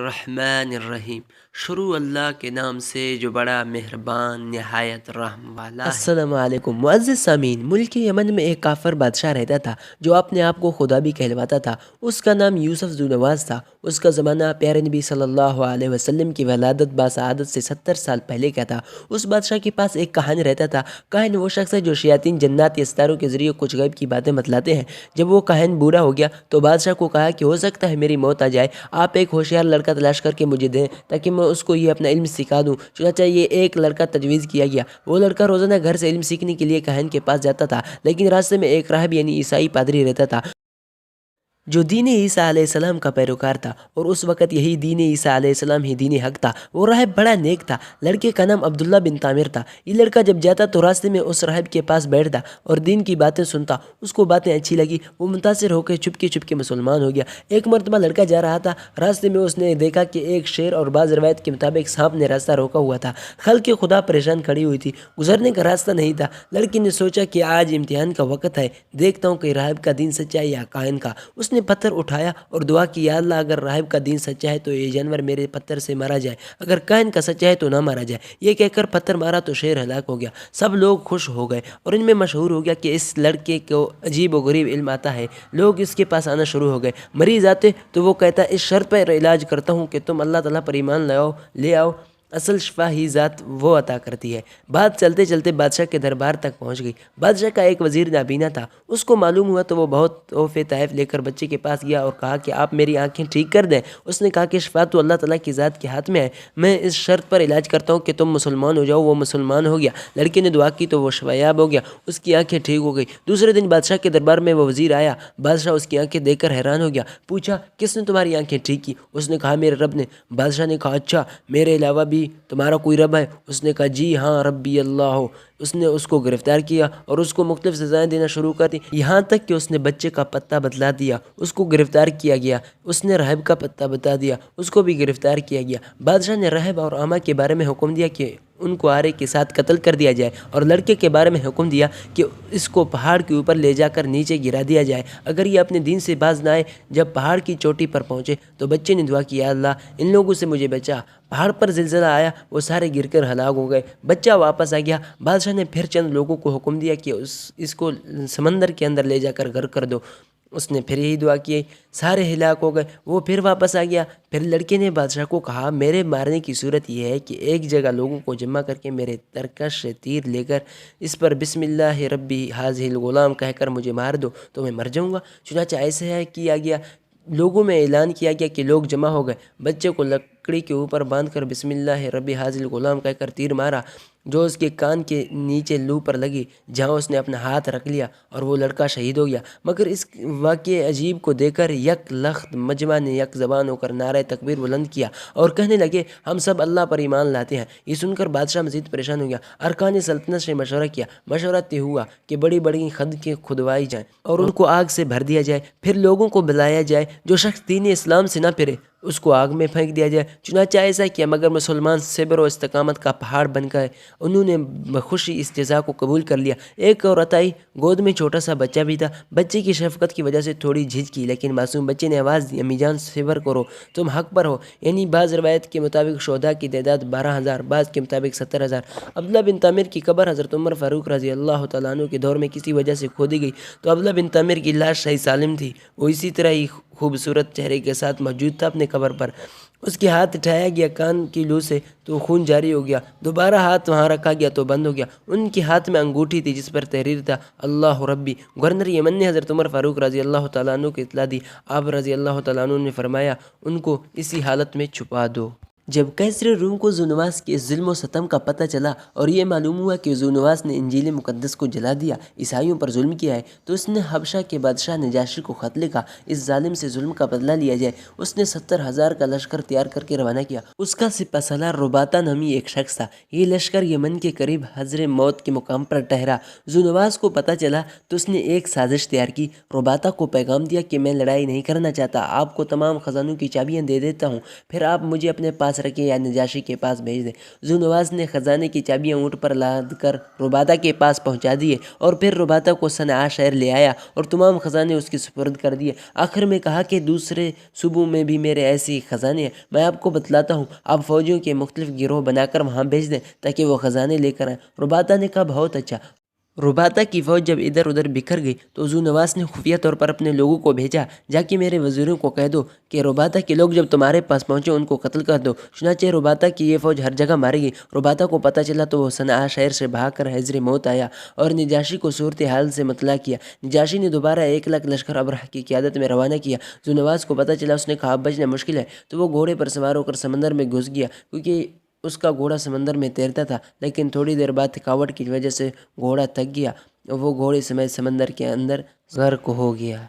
الرحمن الرحیم۔ شروع اللہ کے نام سے جو بڑا مہربان نہایت رحم والا ہے۔ السلام علیکم معزز سامعین، ملک یمن میں ایک کافر بادشاہ رہتا تھا جو اپنے آپ کو خدا بھی کہلواتا تھا۔ اس کا نام یوسف ذو نواز تھا۔ اس کا زمانہ پیارے نبی صلی اللہ علیہ وسلم کی ولادت باسعادت سے 70 سال پہلے کا تھا۔ اس بادشاہ کے پاس ایک کاہن رہتا تھا۔ کاہن وہ شخص ہے جو شیاطین جنات یا ستاروں کے ذریعے کچھ غیب کی باتیں بتلاتے ہیں۔ جب وہ کاہن بوڑھا ہو گیا تو بادشاہ کو کہا کہ ہو سکتا ہے میری موت آ جائے، آپ ایک ہوشیار لڑکا تلاش کر کے مجھے دیں تاکہ میں اس کو یہ اپنا علم سکھا دوں۔ چنانچہ یہ ایک لڑکا تجویز کیا گیا۔ وہ لڑکا روزانہ گھر سے علم سیکھنے کے لیے کاہن کے پاس جاتا تھا، لیکن راستے میں ایک راہب یعنی عیسائی پادری رہتا تھا جو دین عیسیٰ علیہ السلام کا پیروکار تھا، اور اس وقت یہی دین عیسیٰ علیہ السلام ہی دین حق تھا۔ وہ راہب بڑا نیک تھا۔ لڑکے کا نام عبداللہ بن تامر تھا۔ یہ لڑکا جب جاتا تو راستے میں اس راہب کے پاس بیٹھتا اور دین کی باتیں سنتا۔ اس کو باتیں اچھی لگی، وہ متاثر ہو کے چپ کے مسلمان ہو گیا۔ ایک مرتبہ لڑکا جا رہا تھا، راستے میں اس نے دیکھا کہ ایک شیر اور بعض روایت کے مطابق سانپ نے راستہ روکا ہوا تھا۔ خلق خدا پریشان کھڑی ہوئی تھی، گزرنے کا راستہ نہیں تھا۔ لڑکی نے سوچا کہ آج امتحان کا وقت ہے، دیکھتا ہوں کہ راہب کا دین سچا ہے یا کاہن کا۔ اس نے پتھر اٹھایا اور دعا کی، یا اللہ اگر راہب کا دین سچا ہے تو یہ جانور میرے پتھر سے مارا جائے، اگر کاہن کا سچا ہے تو نہ مارا جائے۔ یہ کہہ کر پتھر مارا تو شیر ہلاک ہو گیا۔ سب لوگ خوش ہو گئے اور ان میں مشہور ہو گیا کہ اس لڑکے کو عجیب و غریب علم آتا ہے۔ لوگ اس کے پاس آنا شروع ہو گئے۔ مریض آتے تو وہ کہتا اس شرط پر علاج کرتا ہوں کہ تم اللہ تعالیٰ پر ایمان لے آؤ، اصل شفا ہی ذات وہ عطا کرتی ہے۔ بات چلتے چلتے بادشاہ کے دربار تک پہنچ گئی۔ بادشاہ کا ایک وزیر نابینا تھا، اس کو معلوم ہوا تو وہ بہت تحفے تحائف لے کر بچے کے پاس گیا اور کہا کہ آپ میری آنکھیں ٹھیک کر دیں۔ اس نے کہا کہ شفا تو اللہ تعالیٰ کی ذات کے ہاتھ میں ہے، میں اس شرط پر علاج کرتا ہوں کہ تم مسلمان ہو جاؤ۔ وہ مسلمان ہو گیا۔ لڑکے نے دعا کی تو وہ شفایاب ہو گیا، اس کی آنکھیں ٹھیک ہو گئی۔ دوسرے دن بادشاہ کے دربار میں وہ وزیر آیا۔ بادشاہ اس کی آنکھیں دیکھ کر حیران ہو گیا، پوچھا کس نے تمہاری آنکھیں ٹھیک کی؟ اس نے کہا میرے رب نے۔ بادشاہ نے کہا اچھا، میرے علاوہ بھی تمہارا کوئی رب ہے؟ اس نے کہا جی ہاں، ربی اللہ ہو۔ اس نے اس کو گرفتار کیا اور اس کو مختلف سزائیں دینا شروع کر دی، یہاں تک کہ اس نے بچے کا پتہ بتلا دیا۔ اس کو گرفتار کیا گیا۔ اس نے راہب کا پتہ بتا دیا، اس کو بھی گرفتار کیا گیا۔ بادشاہ نے راہب اور عامہ کے بارے میں حکم دیا کہ ان کو آرے کے ساتھ قتل کر دیا جائے، اور لڑکے کے بارے میں حکم دیا کہ اس کو پہاڑ کے اوپر لے جا کر نیچے گرا دیا جائے اگر یہ اپنے دین سے باز نہ آئے۔ جب پہاڑ کی چوٹی پر پہنچے تو بچے نے دعا کی، یا اللہ ان لوگوں سے مجھے بچا۔ پہاڑ پر زلزلہ آیا، وہ سارے گر کر ہلاک ہو گئے۔ بچہ واپس آ گیا۔ بادشاہ نے پھر چند لوگوں کو حکم دیا کہ اس کو سمندر کے اندر لے جا کر غرق کر دو۔ اس نے پھر یہی دعا کی، سارے ہلاک ہو گئے۔ وہ پھر واپس آ گیا۔ پھر لڑکے نے بادشاہ کو کہا میرے مارنے کی صورت یہ ہے کہ ایک جگہ لوگوں کو جمع کر کے میرے ترکش سے تیر لے کر اس پر بسم اللہ ربی حاذہ الغلام کہہ کر مجھے مار دو تو میں مر جاؤں گا۔ چنانچہ ایسے ہے کیا گیا۔ لوگوں میں اعلان کیا گیا کہ لوگ جمع ہو گئے۔ بچے کو لکڑی کے اوپر باندھ کر بسم اللہ ربی حاذہ الغلام کہہ کر تیر مارا، جو اس کے کان کے نیچے لو پر لگی، جہاں اس نے اپنا ہاتھ رکھ لیا، اور وہ لڑکا شہید ہو گیا۔ مگر اس واقعے عجیب کو دیکھ کر یک لخت مجمع نے یک زبان ہو کر نعرہ تکبیر بلند کیا اور کہنے لگے ہم سب اللہ پر ایمان لاتے ہیں۔ یہ سن کر بادشاہ مزید پریشان ہو گیا۔ ارکان سلطنت سے مشورہ کیا۔ مشورہ طے ہوا کہ بڑی بڑی خدقیں کھدوائی جائیں اور ان کو آگ سے بھر دیا جائے، پھر لوگوں کو بلایا جائے، جو شخص دین اسلام سے نہ پھرے اس کو آگ میں پھینک دیا جائے۔ چنانچہ ایسا کیا، مگر مسلمان صبر و استقامت کا پہاڑ بن گئے۔ انہوں نے بخوشی اس جزا کو قبول کر لیا۔ ایک عورت آئی، گود میں چھوٹا سا بچہ بھی تھا۔ بچے کی شفقت کی وجہ سے تھوڑی جھجکی، لیکن معصوم بچے نے آواز دی امی جان صبر کرو، تم حق پر ہو۔ یعنی بعض روایت کے مطابق شہداء کی تعداد 12,000، بعض کے مطابق 70,000۔ عبداللہ بن تامر کی قبر حضرت عمر فاروق رضی اللہ تعالیٰ عنہ کے دور میں کسی وجہ سے کھودی گئی تو عبداللہ بن تامر کی لاش صحیح سالم تھی۔ وہ اسی طرح ہی خوبصورت چہرے کے ساتھ موجود تھا اپنے قبر پر۔ اس کے ہاتھ اٹھایا گیا کان کی لو سے تو خون جاری ہو گیا، دوبارہ ہاتھ وہاں رکھا گیا تو بند ہو گیا۔ ان کے ہاتھ میں انگوٹھی تھی جس پر تحریر تھا اللہ ربی۔ گورنر یمن نے حضرت عمر فاروق رضی اللہ تعالیٰ عنہ کو اطلاع دی۔ آپ رضی اللہ تعالیٰ عنہ نے فرمایا ان کو اسی حالت میں چھپا دو۔ جب کیسر روم کو ذو نواس کے ظلم و ستم کا پتہ چلا اور یہ معلوم ہوا کہ ذو نواس نے انجیل مقدس کو جلا دیا، عیسائیوں پر ظلم کیا ہے، تو اس نے حبشہ کے بادشاہ نجاشی کو خط لکھا اس ظالم سے ظلم کا بدلہ لیا جائے۔ اس نے 70,000 کا لشکر تیار کر کے روانہ کیا۔ اس کا سپہ سالار رباطہ نامی ایک شخص تھا۔ یہ لشکر یمن کے قریب حضر موت کے مقام پر ٹھہرا۔ ذو نواس کو پتہ چلا تو اس نے ایک سازش تیار کی۔ رباطہ کو پیغام دیا کہ میں لڑائی نہیں کرنا چاہتا، آپ کو تمام خزانوں کی چابیاں دے دیتا ہوں، پھر آپ مجھے اپنے پاس پاس رکھیں یا نجاشی کے پاس بھیج دیں۔ ذونواس نے خزانے کی چابیاں اونٹ پر لاد کر ربادہ کے پاس پہنچا دیے اور پھر ربادہ کو صنعاء شہر لے آیا اور تمام خزانے اس کی سپرد کر دیے۔ آخر میں کہا کہ دوسرے صوبوں میں بھی میرے ایسی خزانے ہیں، میں آپ کو بتلاتا ہوں، آپ فوجیوں کے مختلف گروہ بنا کر وہاں بھیج دیں تاکہ وہ خزانے لے کر آئیں۔ ربادہ نے کہا بہت اچھا۔ ربادہ کی فوج جب ادھر ادھر بکھر گئی تو ذونواس نے خفیہ طور پر اپنے لوگوں کو بھیجا، جا کے میرے وزیروں کو کہہ دو کہ ربادہ کے لوگ جب تمہارے پاس پہنچے ان کو قتل کر دو۔ چنانچہ ربادہ کی یہ فوج ہر جگہ ماری گئی۔ ربادہ کو پتہ چلا تو وہ صنعاء شہر سے بھاگ کر حضر موت آیا اور نجاشی کو صورتحال سے مطلع کیا۔ نجاشی نے دوبارہ 1,00,000 لشکر ابرہہ کی قیادت میں روانہ کیا۔ ذونواس کو پتہ چلا، اس نے کہا اب بچنا مشکل ہے، تو وہ گھوڑے پر سوار ہو کر سمندر میں گھس گیا، کیونکہ اس کا گھوڑا سمندر میں تیرتا تھا، لیکن تھوڑی دیر بعد تھکاوٹ کی وجہ سے گھوڑا تھک گیا، وہ گھوڑے سمیت سمندر کے اندر غرق ہو گیا۔